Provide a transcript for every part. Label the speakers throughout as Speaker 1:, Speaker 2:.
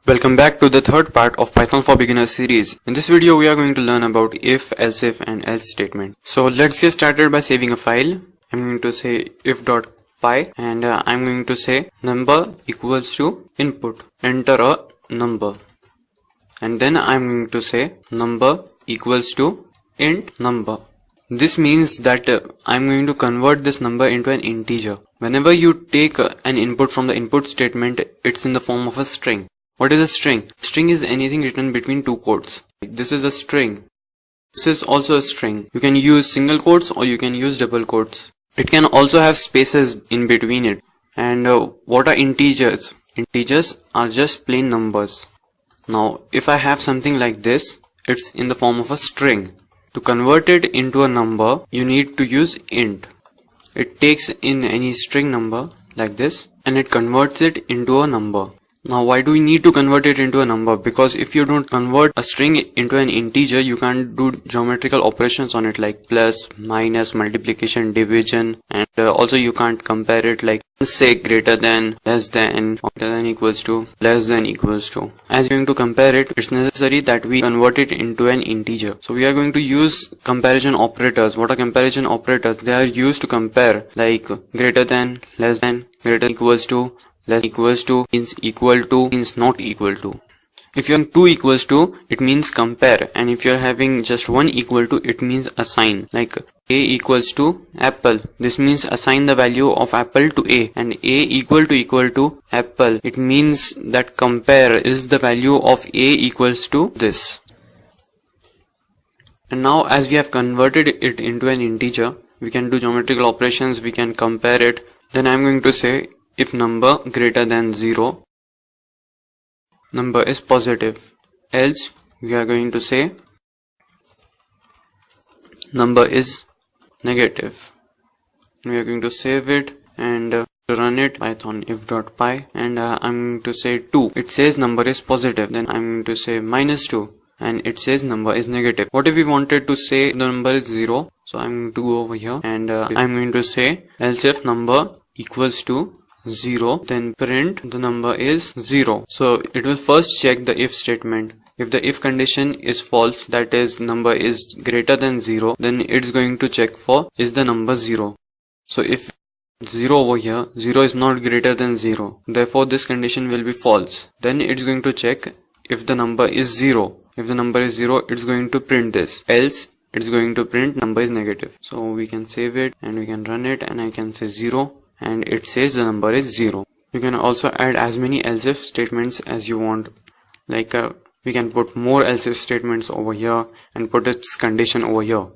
Speaker 1: Welcome back to the third part of Python for Beginners series. In this video we are going to learn about if, else if and else statement. So let's get started by saving a file. I'm going to say if.py and I'm going to say number equals to input. Enter a number. And then I'm going to say number equals to int number. This means that I'm going to convert this number into an integer. Whenever you take an input from the input statement, it's in the form of a string. What is a string? String is anything written between two quotes. This is a string. This is also a string. You can use single quotes or you can use double quotes. It can also have spaces in between it. And what are integers? Integers are just plain numbers. Now, if I have something like this, it's in the form of a string. To convert it into a number, you need to use int. It takes in any string number like this and it converts it into a number. Now why do we need to convert it into a number? Because if you don't convert a string into an integer, you can't do geometrical operations on it like plus, minus, multiplication, division, and also you can't compare it like say greater than, less than, greater than equals to, less than equals to. As you're going to compare it, it's necessary that we convert it into an integer. So we are going to use comparison operators. What are comparison operators? They are used to compare like greater than, less than, greater than equals to, less equals to, means equal to, means not equal to. If you're having 2 equals to, it means compare, and if you're having just 1 equal to, it means assign. Like a equals to apple, this means assign the value of apple to a, and a equal to apple, it means that compare is the value of a equals to this. And now as we have converted it into an integer, we can do geometrical operations, we can compare it. Then I'm going to say if number greater than 0, number is positive, else we are going to say number is negative. We are going to save it and run it, python if.py, and I'm going to say 2. It says number is positive, then I'm going to say minus 2 and it says number is negative. What if we wanted to say the number is 0? So I'm going to go over here and I'm going to say else if number equals to 0, then print the number is 0. So it will first check the if statement. If the if condition is false, that is number is greater than 0, then it's going to check for is the number 0. So if 0 over here, 0 is not greater than 0, therefore this condition will be false. Then it's going to check if the number is 0. If the number is 0, it's going to print this, else it's going to print number is negative. So we can save it and we can run it and I can say 0 and it says the number is 0. You can also add as many else if statements as you want. Like we can put more else if statements over here and put its condition over here.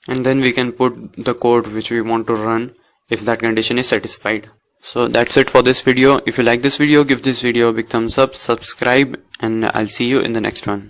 Speaker 1: And then we can put the code which we want to run if that condition is satisfied. So that's it for this video. If you like this video, give this video a big thumbs up, subscribe, and I'll see you in the next one.